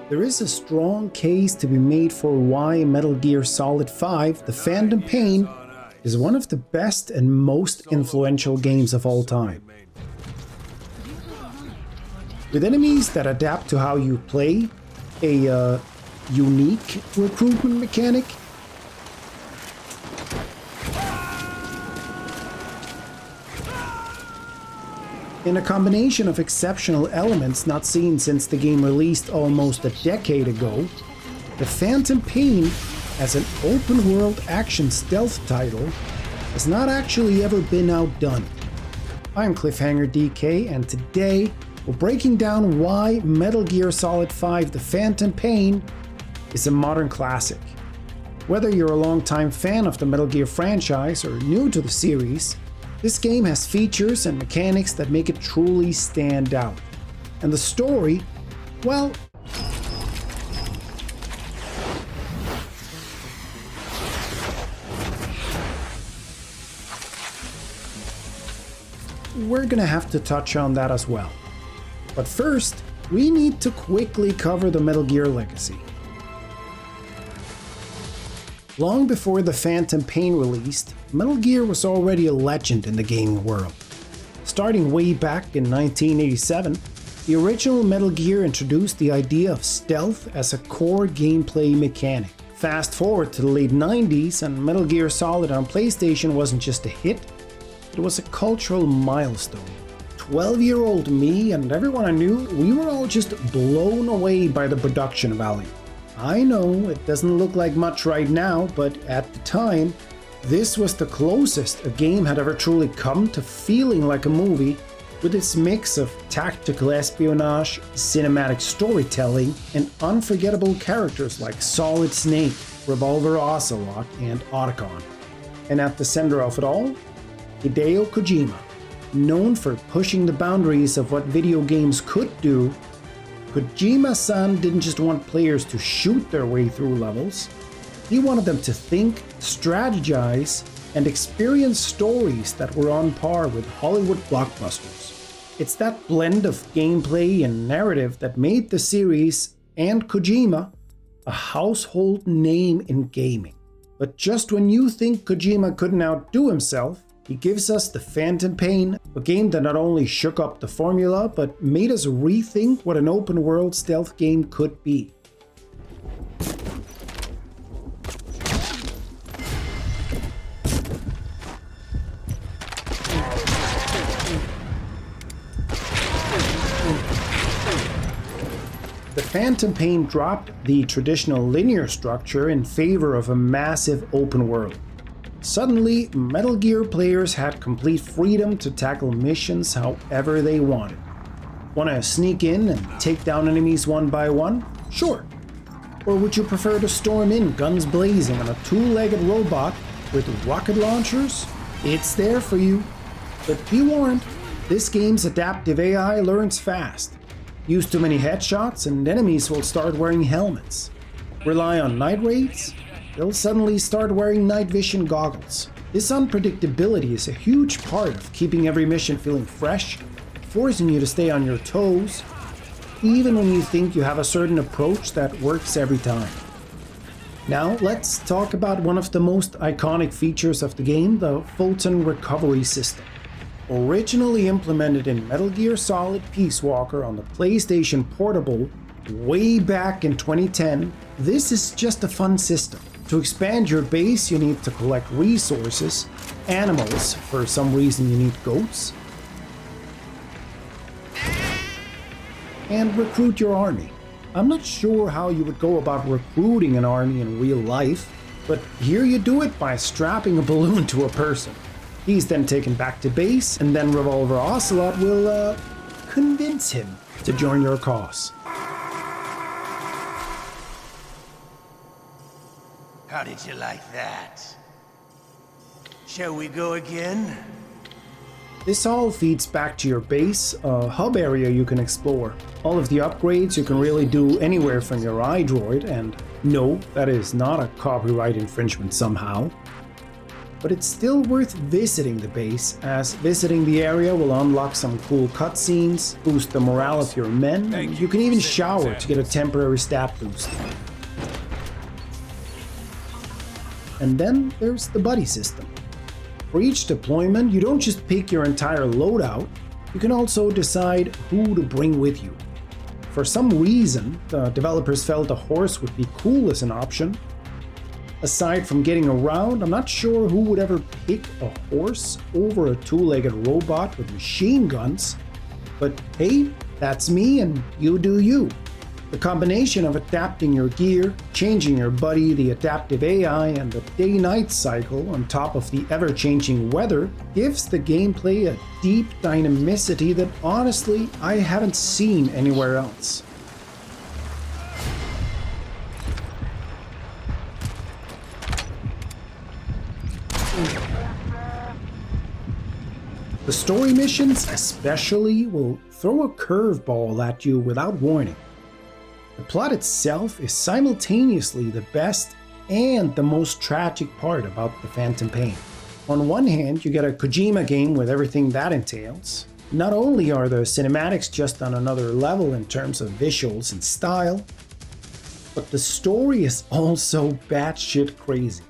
There is a strong case to be made for why Metal Gear Solid 5: The Phantom Pain is one of the best and most influential games of all time. With enemies that adapt to how you play, a unique recruitment mechanic, in a combination of exceptional elements not seen since the game released almost a decade ago, The Phantom Pain, as an open-world action stealth title, has not actually ever been outdone. I'm Cliffhanger DK, and today we're breaking down why Metal Gear Solid 5: The Phantom Pain is a modern classic. Whether you're a longtime fan of the Metal Gear franchise or new to the series, this game has features and mechanics that make it truly stand out. And the story, well, we're gonna have to touch on that as well. But first, we need to quickly cover the Metal Gear legacy. Long before The Phantom Pain released, Metal Gear was already a legend in the gaming world. Starting way back in 1987, the original Metal Gear introduced the idea of stealth as a core gameplay mechanic. Fast forward to the late 90s, and Metal Gear Solid on PlayStation wasn't just a hit, it was a cultural milestone. 12-year-old me and everyone I knew, we were all just blown away by the production value. I know it doesn't look like much right now, but at the time, this was the closest a game had ever truly come to feeling like a movie, with its mix of tactical espionage, cinematic storytelling, and unforgettable characters like Solid Snake, Revolver Ocelot, and Otacon. And at the center of it all, Hideo Kojima. Known for pushing the boundaries of what video games could do, Kojima-san didn't just want players to shoot their way through levels, he wanted them to think, strategize, and experience stories that were on par with Hollywood blockbusters. It's that blend of gameplay and narrative that made the series, and Kojima, a household name in gaming. But just when you think Kojima couldn't outdo himself, he gives us The Phantom Pain, a game that not only shook up the formula, but made us rethink what an open-world stealth game could be. The Phantom Pain dropped the traditional linear structure in favor of a massive open world. Suddenly, Metal Gear players had complete freedom to tackle missions however they wanted. Want to sneak in and take down enemies one by one? Sure. Or would you prefer to storm in guns blazing on a two-legged robot with rocket launchers? It's there for you. But be warned, this game's adaptive AI learns fast. Use too many headshots and enemies will start wearing helmets. Rely on night raids? They'll suddenly start wearing night vision goggles. This unpredictability is a huge part of keeping every mission feeling fresh, forcing you to stay on your toes, even when you think you have a certain approach that works every time. Now let's talk about one of the most iconic features of the game, the Fulton recovery system. Originally implemented in Metal Gear Solid Peace Walker on the PlayStation Portable way back in 2010, this is just a fun system. To expand your base, you need to collect resources, animals, for some reason you need goats, and recruit your army. I'm not sure how you would go about recruiting an army in real life, but here you do it by strapping a balloon to a person. He's then taken back to base, and then Revolver Ocelot will, convince him to join your cause. How did you like that? Shall we go again? This all feeds back to your base, a hub area you can explore. All of the upgrades you can really do anywhere from your iDroid, and no, that is not a copyright infringement somehow. but it's still worth visiting the base, as visiting the area will unlock some cool cutscenes, boost the morale of your men, and you can even shower to get a temporary stat boost. And then there's the buddy system. For each deployment, you don't just pick your entire loadout, you can also decide who to bring with you. For some reason, the developers felt a horse would be cool as an option. Aside from getting around, I'm not sure who would ever pick a horse over a two-legged robot with machine guns, but hey, that's me and you do you. The combination of adapting your gear, changing your buddy, the adaptive AI, and the day-night cycle on top of the ever-changing weather gives the gameplay a deep dynamicity that honestly I haven't seen anywhere else. The story missions especially will throw a curveball at you without warning. The plot itself is simultaneously the best and the most tragic part about the Phantom Pain. On one hand, you get a Kojima game with everything that entails. Not only are the cinematics just on another level in terms of visuals and style, but the story is also batshit crazy.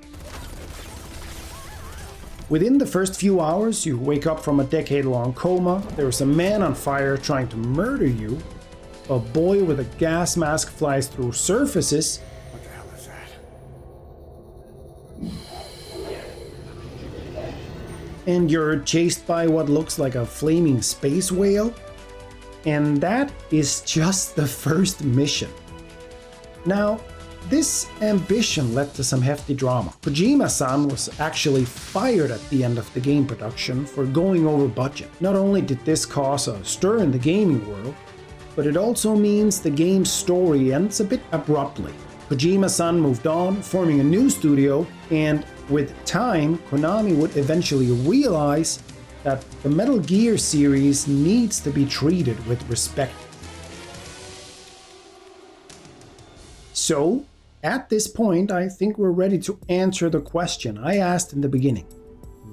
Within the first few hours, you wake up from a decade-long coma, there's a man on fire trying to murder you, a boy with a gas mask flies through surfaces. What the hell is that? And you're chased by what looks like a flaming space whale. And that is just the first mission. Now, this ambition led to some hefty drama. Kojima-san was actually fired at the end of the game production for going over budget. Not only did this cause a stir in the gaming world, but it also means the game's story ends a bit abruptly. Kojima-san moved on, forming a new studio, and with time, Konami would eventually realize that the Metal Gear series needs to be treated with respect. So, at this point, I think we're ready to answer the question I asked in the beginning.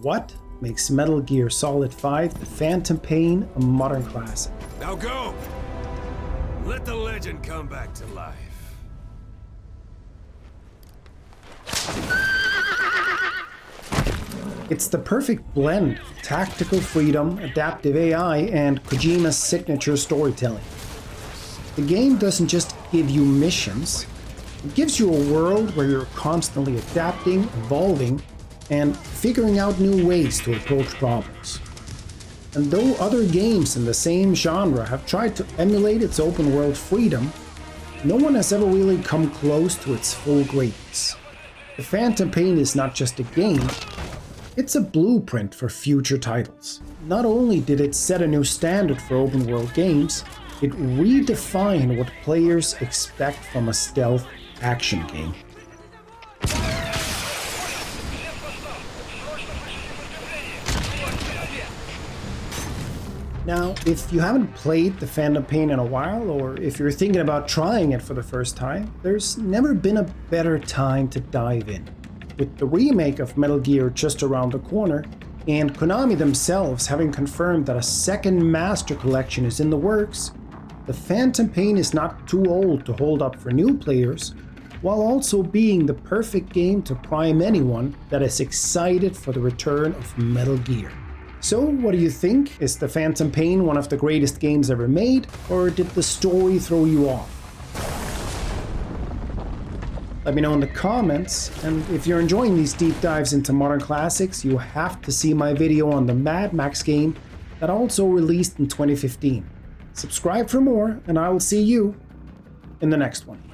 What makes Metal Gear Solid 5 The Phantom Pain a modern classic? Now go! Let the legend come back to life. It's the perfect blend of tactical freedom, adaptive AI, and Kojima's signature storytelling. The game doesn't just give you missions, it gives you a world where you're constantly adapting, evolving, and figuring out new ways to approach problems. And though other games in the same genre have tried to emulate its open world freedom, no one has ever really come close to its full greatness. The Phantom Pain is not just a game, it's a blueprint for future titles. Not only did it set a new standard for open world games, it redefined what players expect from a stealth action game. Now, if you haven't played The Phantom Pain in a while, or if you're thinking about trying it for the first time, there's never been a better time to dive in. With the remake of Metal Gear just around the corner, and Konami themselves having confirmed that a second Master Collection is in the works, The Phantom Pain is not too old to hold up for new players, while also being the perfect game to prime anyone that is excited for the return of Metal Gear. So, what do you think? Is The Phantom Pain one of the greatest games ever made, or did the story throw you off? Let me know in the comments, and if you're enjoying these deep dives into modern classics, you have to see my video on the Mad Max game that also released in 2015. Subscribe for more, and I will see you in the next one.